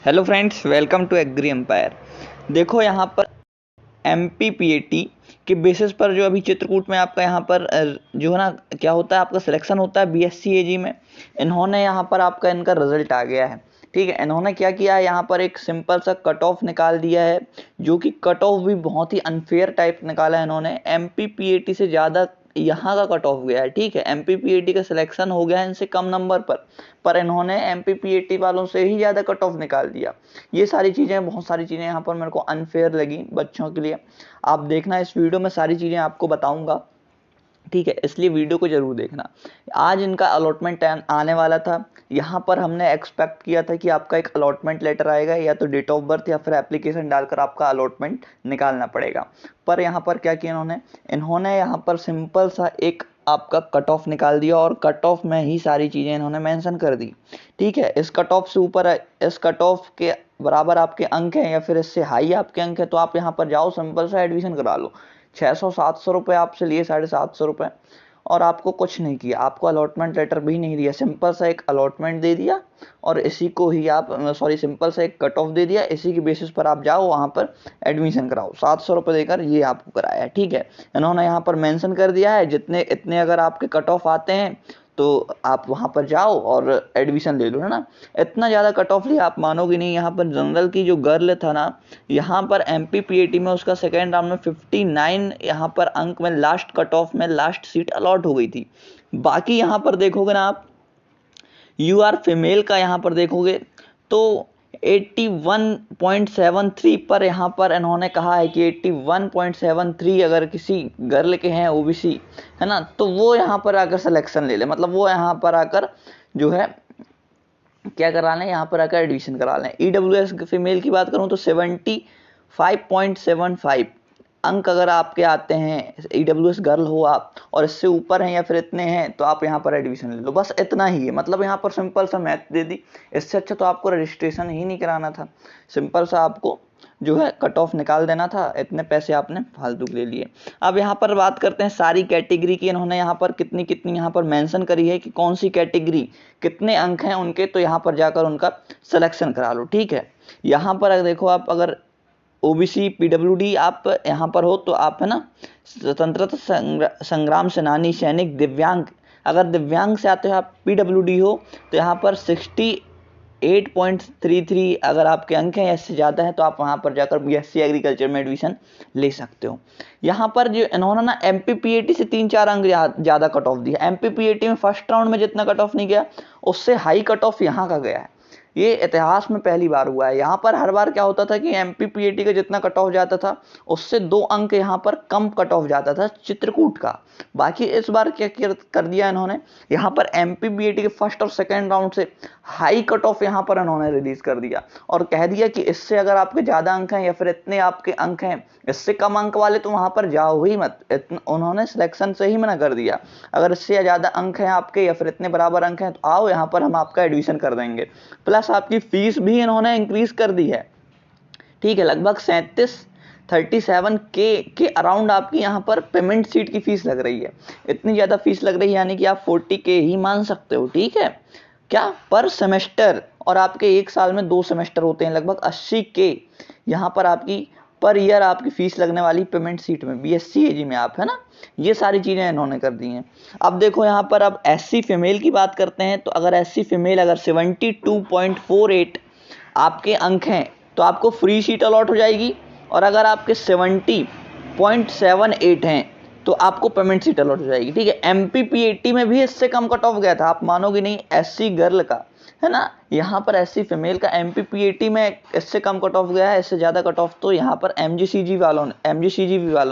Hello friends, welcome to agri empire. देखो यहाँ पर MPPAT के बेसिस पर जो अभी चित्रकूट में आपका यहाँ पर जो है ना क्या होता है, आपका सिलेक्शन होता है BSc AG में। इन्होंने यहाँ पर आपका इनका रिजल्ट आ गया है। ठीक है, इन्होंने क्या किया है, यहाँ पर एक सिंपल सा कट ऑफ निकाल दिया है, जो कि कट ऑफ भी बहुत ही अनफेयर टाइप निकाला है इन्होंने। MPPAT से ज़्यादा यहाँ का कट ऑफ गया है। ठीक है, MPPAT का सिलेक्शन हो गया है इनसे कम नंबर पर इन्होंने MPPAT वालों से ही ज़्यादा कट ऑफ निकाल दिया। ये सारी चीज़ें, बहुत सारी चीज़ें यहाँ पर मेरे को अनफेयर लगी बच्चों के लिए। आप देखना, इस वीडियो में सारी चीज़ें आपको बताऊंगा। ठीक है, इसलिए वीडियो को जरूर देखना। आज इनका अलॉटमेंट आने वाला था। यहाँ पर हमने एक्सपेक्ट किया था कि आपका एक अलॉटमेंट लेटर आएगा, या तो डेट ऑफ बर्थ या फिर एप्लीकेशन डालकर आपका अलॉटमेंट निकालना पड़ेगा। पर यहाँ पर क्या किया इन्होंने यहाँ पर सिंपल सा एक आपका कट ऑफ निकाल दिया, और कट ऑफ में ही सारी चीज़ें इन्होंने मेंशन कर दी। ठीक है, इस कट ऑफ से ऊपर, इस कट ऑफ के बराबर आपके अंक हैं या फिर इससे हाई आपके अंक हैं, तो आप यहाँ पर जाओ, सिंपल सा एडमिशन करा लो। 600-700 रुपये आपसे लिए, 750 रुपये, और आपको कुछ नहीं किया, आपको अलॉटमेंट लेटर भी नहीं दिया। सिंपल सा एक अलॉटमेंट दे दिया, और इसी को ही आप सिंपल सा एक कट ऑफ दे दिया। इसी के बेसिस पर आप जाओ, वहाँ पर एडमिशन कराओ। 700 रुपये देकर ये आपको कराया है। ठीक है, इन्होंने यहाँ पर मेंशन कर दिया है, जितने इतने अगर आपके कट ऑफ आते हैं तो आप वहाँ पर जाओ और एडमिशन ले लो, है ना। इतना ज़्यादा कट ऑफ लिया, आप मानोगे नहीं। यहाँ पर जनरल की जो गर्ल था ना, यहाँ पर MPPAT में उसका सेकेंड राउंड में 59 यहाँ पर अंक में लास्ट कट ऑफ में लास्ट सीट अलॉट हो गई थी। बाकी यहाँ पर देखोगे ना आप, UR फीमेल का यहाँ पर देखोगे तो 81.73 पर यहाँ पर इन्होंने कहा है कि 81.73 अगर किसी गर्ल के हैं OBC, है ना, तो वो यहाँ पर आकर सिलेक्शन ले ले। मतलब वो यहाँ पर आकर जो है क्या करा लें, यहाँ पर आकर एडमिशन करा लें। EWS फीमेल की बात करूँ तो 75.75 अंक अगर आपके आते हैं, EWS गर्ल हो आप, और इससे ऊपर हैं या फिर इतने हैं, तो आप यहाँ पर एडमिशन ले लो। बस इतना ही है। मतलब यहाँ पर सिंपल सा मैथ दे दी। इससे अच्छा तो आपको रजिस्ट्रेशन ही नहीं कराना था। सिंपल सा आपको जो है कट ऑफ निकाल देना था। इतने पैसे आपने फालतू के ले लिए। अब यहाँ पर बात करते हैं सारी कैटेगरी की। इन्होंने यहाँ पर कितनी कितनी यहाँ पर मेंशन करी है कि कौन सी कैटेगरी कितने अंक हैं उनके, तो यहाँ पर जाकर उनका सिलेक्शन करा लो। ठीक है, यहाँ पर देखो, आप अगर OBC PWD आप यहाँ पर हो तो आप, है ना, स्वतंत्रता संग्राम सेनानी, सैनिक, दिव्यांग, अगर दिव्यांग से आते हो आप, PWD हो, तो यहाँ पर 68.33 अगर आपके अंक हैं या इससे ज़्यादा है, तो आप वहाँ पर जाकर BSc एग्रीकल्चर में एडमिशन ले सकते हो। यहाँ पर जो इन्होंने ना MPPAT से 3-4 अंक ज़्यादा कट ऑफ दिया। MPPAT में फर्स्ट राउंड में जितना कट ऑफ नहीं गया, उससे हाई कट ऑफ यहाँ का गया है। ये इतिहास में पहली बार हुआ है। यहाँ पर हर बार क्या होता था कि MPPAT का जितना कट ऑफ जाता था, उससे 2 अंक यहाँ पर कम कट ऑफ जाता था चित्रकूट का। बाकी इस बार क्या कर दिया इन्होंने, यहाँ पर MPPAT के फर्स्ट और सेकेंड राउंड से हाई कट ऑफ यहाँ पर इन्होंने रिलीज कर दिया, और कह दिया कि इससे अगर आपके ज़्यादा अंक हैं या फिर इतने आपके अंक हैं, इससे कम अंक वाले तो वहाँ पर जाओ ही मत। उन्होंने सिलेक्शन से ही मना कर दिया। अगर इससे ज़्यादा अंक हैं आपके या फिर इतने बराबर अंक हैं, तो आओ यहाँ पर, हम आपका एडमिशन कर देंगे। प्लस आपकी फीस भी इन्होंने इंक्रीज कर दी है। ठीक है, लगभग 37 के अराउंड आपकी यहाँ पर पेमेंट सीट की फीस लग रही है। इतनी ज़्यादा फीस लग रही है, यानी कि आप 40K ही मान सकते हो। ठीक है, क्या पर सेमेस्टर, और आपके एक साल में 2 सेमेस्टर होते हैं। लगभग 80K यहाँ पर आपकी पर ईयर आपकी फीस लगने वाली पेमेंट सीट में, BSc AG में आप, है ना। ये सारी चीज़ें इन्होंने कर दी हैं। अब देखो यहाँ पर, अब SC फीमेल की बात करते हैं, तो अगर SC फीमेल अगर 72.48 आपके अंक हैं, तो आपको फ्री सीट अलॉट हो जाएगी। और अगर आपके 70.78 हैं, तो आपको पेमेंट सीट अलॉट हो जाएगी। ठीक है, MPPAT में भी इससे कम कट ऑफ गया था, आप मानोगे नहीं, SC गर्ल का, है ना। यहाँ पर SC फीमेल का MPPAT में इससे कम कट ऑफ गया है। इससे ज़्यादा कट ऑफ तो यहाँ पर MGCGB वालों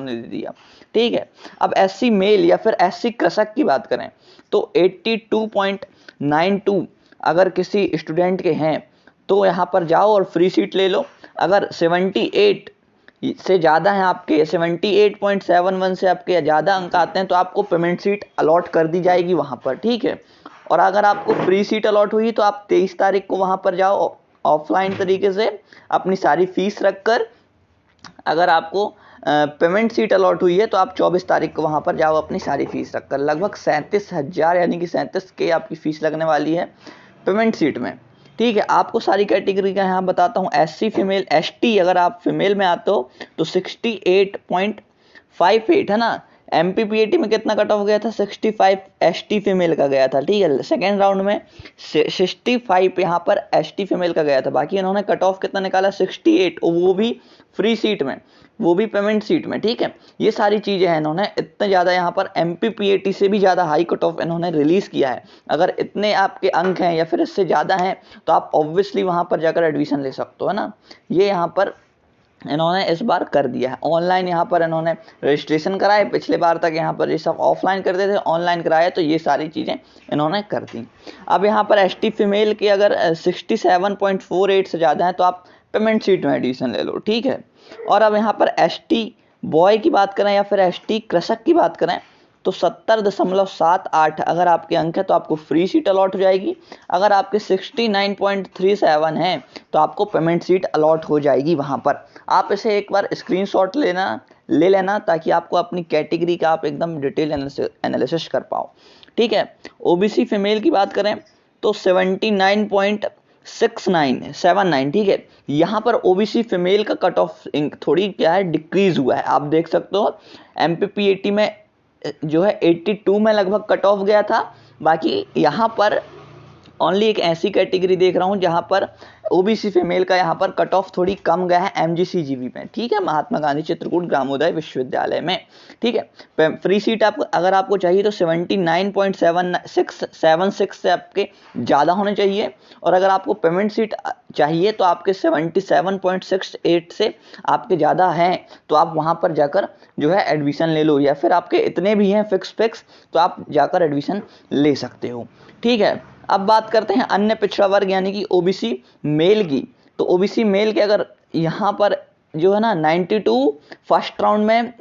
ने दे दिया। ठीक है, अब SC मेल या फिर SC कृषक की बात करें, तो 82.92 अगर किसी स्टूडेंट के हैं, तो यहाँ पर जाओ और फ्री सीट ले लो। अगर 78 से ज़्यादा है आपके, 78.71 से आपके ज़्यादा अंक आते हैं, तो आपको पेमेंट सीट अलॉट कर दी जाएगी वहाँ पर। ठीक है, और अगर आपको फ्री सीट अलॉट हुई, तो आप 23 तारीख को वहाँ पर जाओ, ऑफलाइन तरीके से अपनी सारी फीस रखकर। अगर आपको पेमेंट सीट अलॉट हुई है, तो आप 24 तारीख को वहाँ पर जाओ अपनी सारी फीस रखकर। लगभग 37,000 यानी कि 37K आपकी फीस लगने वाली है पेमेंट सीट में। ठीक है, आपको सारी कैटेगरी का यहाँ बताता हूँ। SC फीमेल, ST अगर आप फीमेल में आते हो तो 68.58 है ना। MPPAT में कितना कट ऑफ गया था? 65 ST फीमेल का गया था। ठीक है, सेकेंड राउंड में 65 यहाँ पर ST फीमेल का गया था। बाकी इन्होंने कट ऑफ कितना निकाला? 68, और वो भी फ्री सीट में, वो भी पेमेंट सीट में। ठीक है, ये सारी चीजें हैं, इन्होंने इतने ज्यादा यहाँ पर MPPAT से भी ज्यादा हाई कट ऑफ इन्होंने रिलीज किया है। अगर इतने आपके अंक हैं या फिर इससे ज्यादा हैं तो आप ऑब्वियसली वहां पर जाकर एडमिशन ले सकते हो, है ना। ये यहाँ पर इन्होंने इस बार कर दिया है। ऑनलाइन यहाँ पर इन्होंने रजिस्ट्रेशन कराए, पिछले बार तक यहाँ पर ये सब ऑफलाइन करते थे, ऑनलाइन कराए, तो ये सारी चीज़ें इन्होंने कर दी। अब यहाँ पर ST फीमेल के अगर 67.48 से ज़्यादा है तो आप पेमेंट सीट में एडमिशन ले लो। ठीक है, और अब यहाँ पर ST बॉय की बात करें या फिर ST कृषक की बात करें तो 70.78 अगर आपके अंक है तो आपको फ्री सीट अलॉट हो जाएगी। अगर आपके 69.37 है तो आपको पेमेंट सीट अलॉट हो जाएगी वहां पर। आप इसे एक बार स्क्रीनशॉट ले लेना ताकि आपको अपनी कैटेगरी का आप एकदम डिटेल एनालिसिस कर पाओ। ठीक है, OBC फीमेल की बात करें तो 79.79। ठीक है, यहाँ पर OBC फीमेल का कट ऑफ थोड़ी क्या है, डिक्रीज हुआ है। आप देख सकते हो MPPAT में जो है 82 में लगभग कट ऑफ गया था। बाकी यहाँ पर ओनली एक ऐसी कैटेगरी देख रहा हूँ जहाँ पर OBC फीमेल का यहाँ पर कट ऑफ थोड़ी कम गया है MGCGB में। ठीक है, महात्मा गांधी चित्रकूट ग्रामोदय विश्वविद्यालय में। ठीक है, फ्री सीट आपको अगर आपको चाहिए तो 79.76 से आपके ज़्यादा होने चाहिए, और अगर आपको पेमेंट सीट चाहिए तो आपके 77.68 से आपके ज़्यादा हैं तो आप वहाँ पर जाकर जो है एडमिशन ले लो, या फिर आपके इतने भी हैं फिक्स तो आप जाकर एडमिशन ले सकते हो। ठीक है, अब बात करते हैं अन्य पिछड़ा वर्ग यानी कि OBC मेल की। तो OBC मेल के अगर यहाँ पर जो है ना 92 फर्स्ट राउंड में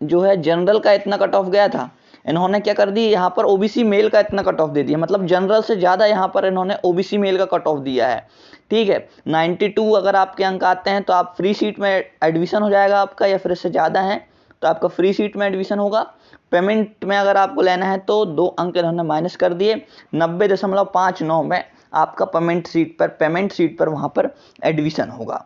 जो है जनरल का इतना कट ऑफ गया था, इन्होंने क्या कर दी यहाँ पर OBC मेल का इतना कट ऑफ दे दिया, मतलब जनरल से ज़्यादा यहाँ पर इन्होंने OBC मेल का कट ऑफ दिया है। ठीक है, 92 अगर आपके अंक आते हैं तो आप फ्री सीट में एडमिशन हो जाएगा आपका, या फिर इससे ज़्यादा है तो आपका फ्री सीट में एडमिशन होगा। पेमेंट में अगर आपको लेना है तो 2 अंक इन्होंने माइनस कर दिए, 90.59 में आपका पेमेंट सीट पर वहाँ पर एडमिशन होगा।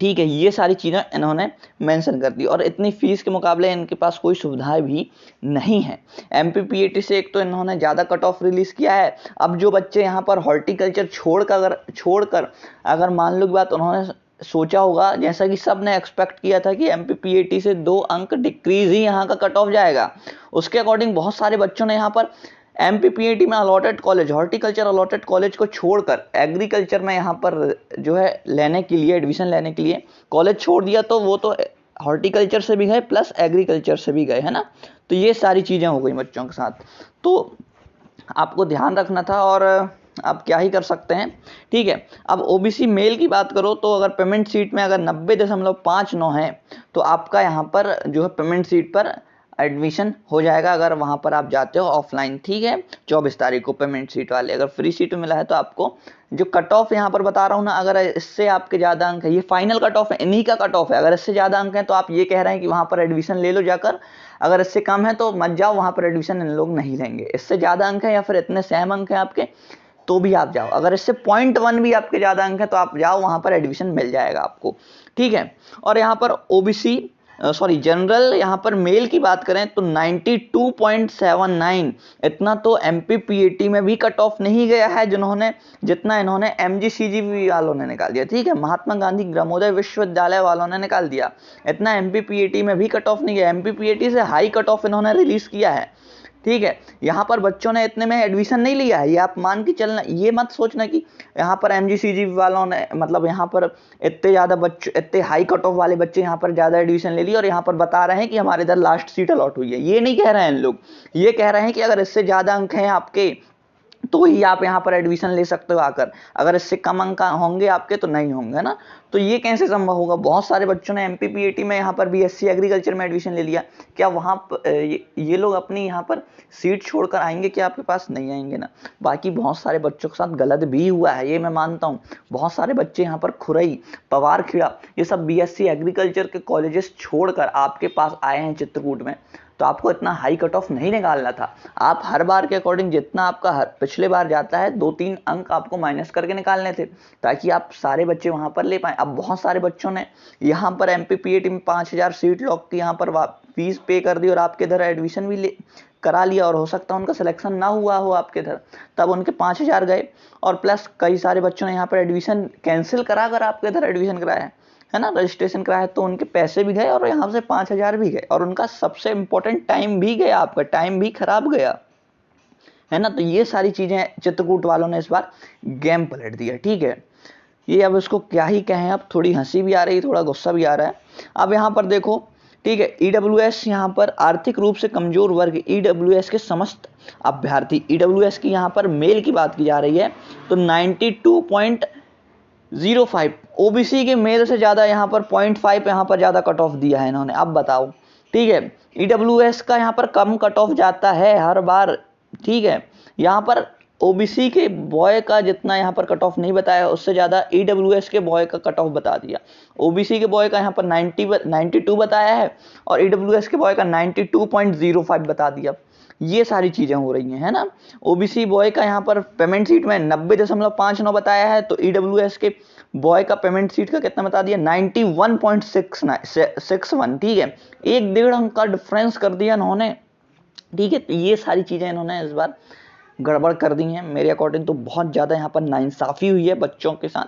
ठीक है, ये सारी चीज़ें इन्होंने मेंशन कर दी, और इतनी फीस के मुकाबले इनके पास कोई सुविधाएं भी नहीं है। MPPAT से एक तो इन्होंने ज़्यादा कट ऑफ रिलीज़ किया है। अब जो बच्चे यहाँ पर हॉर्टिकल्चर छोड़कर अगर मान लो की बात उन्होंने सोचा होगा, जैसा कि सब ने एक्सपेक्ट किया था कि MPPAT से 2 अंक डिक्रीज ही यहाँ का कट ऑफ जाएगा, उसके अकॉर्डिंग बहुत सारे बच्चों ने यहाँ पर MPPAT में allotted college, horticulture allotted college को छोड़कर एग्रीकल्चर में यहाँ पर जो है लेने के लिए, एडमिशन लेने के लिए कॉलेज छोड़ दिया। तो वो तो हॉर्टिकल्चर से भी गए प्लस एग्रीकल्चर से भी गए, है ना। तो ये सारी चीज़ें हो गई बच्चों के साथ, तो आपको ध्यान रखना था, और आप क्या ही कर सकते हैं। ठीक है, अब OBC मेल की बात करो तो अगर पेमेंट सीट में अगर 90.59 है तो आपका यहाँ पर जो है पेमेंट सीट पर एडमिशन हो जाएगा अगर वहाँ पर आप जाते हो ऑफलाइन। ठीक है, 24 तारीख को पेमेंट सीट वाले। अगर फ्री सीट मिला है तो आपको जो कट ऑफ यहाँ पर बता रहा हूँ ना, अगर इससे आपके ज़्यादा अंक है, ये फाइनल कट ऑफ है, इन्हीं का कट ऑफ है। अगर इससे ज़्यादा अंक है तो आप ये कह रहे हैं कि वहाँ पर एडमिशन ले लो जाकर, अगर इससे कम है तो मत जाओ, वहाँ पर एडमिशन इन लोग नहीं लेंगे। इससे ज़्यादा अंक है या फिर इतने सेम अंक हैं आपके तो भी आप जाओ, अगर इससे 0.1 भी आपके ज़्यादा अंक है तो आप जाओ, वहाँ पर एडमिशन मिल जाएगा आपको। ठीक है, और यहाँ पर जनरल यहाँ पर मेल की बात करें तो 92.79 इतना तो MPPAT में भी कट ऑफ नहीं गया है जितना इन्होंने MGCGB वालों ने निकाल दिया। ठीक है, महात्मा गांधी ग्रामोदय विश्वविद्यालय वालों ने निकाल दिया, इतना MPPAT में भी कट ऑफ नहीं गया। MPPAT से हाई कट ऑफ इन्होंने रिलीज किया है। ठीक है, यहाँ पर बच्चों ने इतने में एडमिशन नहीं लिया है, ये आप मान के चलना, ये मत सोचना कि यहाँ पर MGCGB वालों ने मतलब यहाँ पर इतने हाई कट ऑफ वाले बच्चे यहाँ पर ज़्यादा एडमिशन ले लिए और यहाँ पर बता रहे हैं कि हमारे इधर लास्ट सीट अलॉट हुई है। ये नहीं कह रहे हैं लोग, ये कह रहे हैं कि अगर इससे ज़्यादा अंक हैं आपके तो ही आप यहाँ पर एडमिशन ले सकते हो आकर, अगर इससे कम अंक होंगे आपके तो नहीं होंगे ना। तो ये कैसे संभव होगा? बहुत सारे बच्चों ने MPPAT में यहाँ पर BSc एग्रीकल्चर में एडमिशन ले लिया, क्या वहाँ ये लोग अपनी यहाँ पर सीट छोड़कर आएंगे? क्या आपके पास नहीं आएंगे ना। बाकी बहुत सारे बच्चों के साथ गलत भी हुआ है, ये मैं मानता हूँ। बहुत सारे बच्चे यहाँ पर खुरई, पवारखेड़ा, ये सब BSc एग्रीकल्चर के कॉलेजेस छोड़कर आपके पास आए हैं चित्रकूट में, तो आपको इतना हाई कट ऑफ नहीं निकालना था। आप हर बार के अकॉर्डिंग जितना आपका पिछले बार जाता है 2-3 अंक आपको माइनस करके निकालने थे, ताकि आप सारे बच्चे वहां पर ले पाए। अब बहुत सारे बच्चों ने यहाँ पर MPPAT में 5000 सीट लॉक की यहाँ पर फीस पे कर दी और आपके इधर एडमिशन भी करा लिया, और हो सकता है उनका सिलेक्शन ना हुआ हो आपके इधर, तब उनके 5000 गए। और प्लस कई सारे बच्चों ने यहाँ पर एडमिशन कैंसिल करा कर आपके इधर एडमिशन कराया है ना, रजिस्ट्रेशन कराया, तो उनके पैसे भी गए और यहाँ से 5000 भी गए, और उनका सबसे इंपॉर्टेंट टाइम भी गया, आपका टाइम भी खराब गया है ना। तो ये सारी चीजें चित्रकूट वालों ने इस बार गेम पलट दिया, ठीक है। ये अब इसको क्या ही कहें, अब थोड़ी हंसी भी आ रही है, थोड़ा गुस्सा भी आ रहा है। अब यहाँ पर देखो, ठीक है, EWS यहाँ पर आर्थिक रूप से कमजोर वर्ग EWS के समस्त अभ्यर्थी, EWS की यहाँ पर मेल की बात की जा रही है तो 92.05, OBC के मेल से ज्यादा यहाँ पर 0.5 यहाँ पर ज्यादा कट ऑफ दिया है इन्होंने। अब बताओ, ठीक है, EWS का यहाँ पर कम कट ऑफ जाता है हर बार, ठीक है। यहाँ पर OBC के बॉय का जितना यहाँ पर कट ऑफ नहीं बताया, उससे ज्यादा EWS के बॉय का कट ऑफ बता दिया। OBC के बॉय का यहाँ पर 92 बताया है और EWS के बॉय का 92.05 बता दिया। ये सारी चीजें हो रही हैं, है ना। OBC बॉय का यहाँ पर पेमेंट सीट में 90.59 बताया है, तो EWS के बॉय का पेमेंट सीट का कितना बता दिया, 91.61, ठीक है। 1-1.5 अंक का डिफरेंस कर दिया इन्होंने, ठीक है। तो ये सारी चीजें इन्होंने इस बार गड़बड़ कर दी हैं मेरे अकॉर्डिंग, तो बहुत ज्यादा यहाँ पर नाइंसाफी हुई है बच्चों के साथ,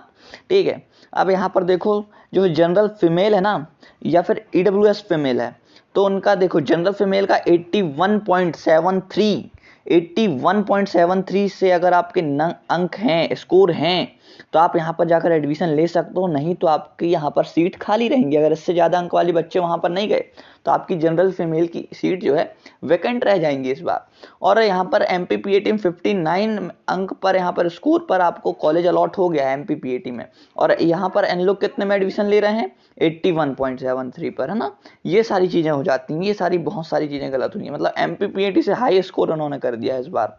ठीक है। अब यहाँ पर देखो, जो जनरल फीमेल है ना या फिर EWS फीमेल है, तो उनका देखो जनरल फीमेल का 81.73 से अगर आपके अंक हैं, स्कोर हैं, तो आप यहाँ पर जाकर एडमिशन ले सकते हो, नहीं तो आपकी यहाँ पर सीट खाली रहेंगी। अगर इससे ज्यादा अंक वाले बच्चे वहां पर नहीं गए तो आपकी जनरल फीमेल की सीट जो है वैकेंट रह जाएंगी इस बार। और यहाँ पर MPPAT में 59 अंक पर यहाँ पर स्कोर पर आपको कॉलेज अलॉट हो गया है MPPAT में, और यहाँ पर इन लोग कितने में एडमिशन ले रहे हैं, 81.73 पर, है ना। ये सारी चीजें हो जाती हैं, ये सारी बहुत सारी चीजें गलत हुई हैं, मतलब MPPAT से हाई स्कोर उन्होंने कर दिया है इस बार।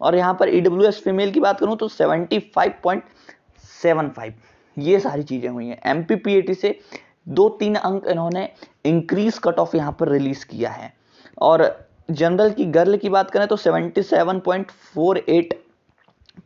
और यहाँ पर EWS फीमेल की बात करूं तो 75.75, ये सारी चीजें हुई हैं। MPPAT से 2-3 अंक इन्होंने इंक्रीज कट ऑफ यहाँ पर रिलीज किया है। और जनरल की गर्ल की बात करें तो 77.48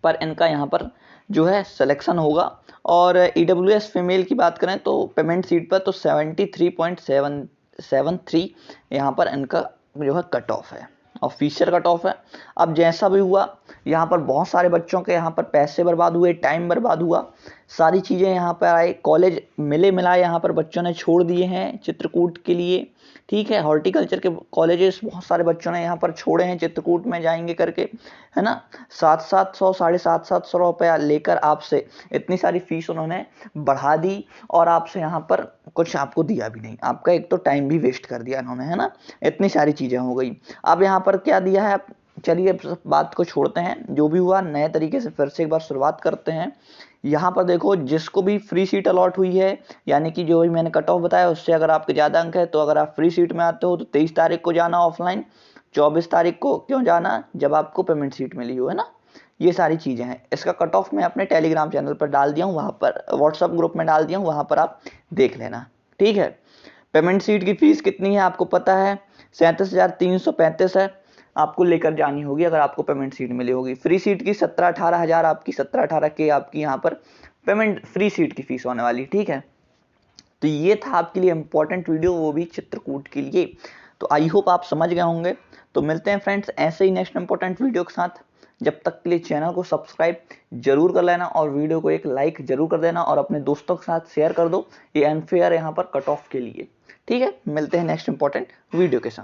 पर इनका यहाँ पर जो है सिलेक्शन होगा, और EWS फीमेल की बात करें तो पेमेंट सीट पर तो 73.73 यहाँ पर इनका जो है कट ऑफ है, ऑफिशियल कट ऑफ है। अब जैसा भी हुआ, यहाँ पर बहुत सारे बच्चों के यहाँ पर पैसे बर्बाद हुए, टाइम बर्बाद हुआ, सारी चीज़ें यहाँ पर आए, कॉलेज मिले मिलाए यहाँ पर बच्चों ने छोड़ दिए हैं चित्रकूट के लिए, ठीक है। हॉर्टिकल्चर के कॉलेजेस बहुत सारे बच्चों ने यहाँ पर छोड़े हैं चित्रकूट में जाएंगे करके, है ना। 700 750 रुपया लेकर आपसे इतनी सारी फीस उन्होंने बढ़ा दी, और आपसे यहाँ पर कुछ आपको दिया भी नहीं, आपका एक तो टाइम भी वेस्ट कर दिया इन्होंने, है ना। इतनी सारी चीजें हो गई। अब यहाँ पर क्या दिया है, चलिए बात को छोड़ते हैं, जो भी हुआ नए तरीके से फिर से एक बार शुरुआत करते हैं। यहाँ पर देखो, जिसको भी फ्री सीट अलॉट हुई है, यानी कि जो भी मैंने कट ऑफ बताया उससे अगर आपके ज्यादा अंक है, तो अगर आप फ्री सीट में आते हो तो 23 तारीख को जाना ऑफलाइन, 24 तारीख को क्यों जाना, जब आपको पेमेंट सीट मिली हो, है ना। ये सारी चीजें हैं। इसका कट ऑफ मैं अपने टेलीग्राम चैनल पर डाल दिया हूँ, वहां पर व्हाट्सएप ग्रुप में डाल दिया हूँ, वहां पर आप देख लेना, ठीक है। पेमेंट सीट की फीस कितनी है आपको पता है, 37,335 है, आपको लेकर जानी होगी अगर आपको पेमेंट सीट मिली होगी। फ्री सीट की 17-18 हजार आपकी 17-18 के आपकी यहाँ पर पेमेंट फ्री सीट की फीस होने वाली, ठीक है। तो ये था आपके लिए इंपॉर्टेंट वीडियो, वो भी चित्रकूट के लिए। तो आई होप आप समझ गए होंगे। तो मिलते हैं फ्रेंड्स ऐसे ही नेक्स्ट इंपॉर्टेंट वीडियो के साथ। जब तक के लिए चैनल को सब्सक्राइब जरूर कर लेना और वीडियो को एक लाइक जरूर कर देना, और अपने दोस्तों के साथ शेयर कर दो, ये अनफेयर यहाँ पर कट ऑफ के लिए, ठीक है। मिलते हैं नेक्स्ट इंपॉर्टेंट वीडियो के साथ।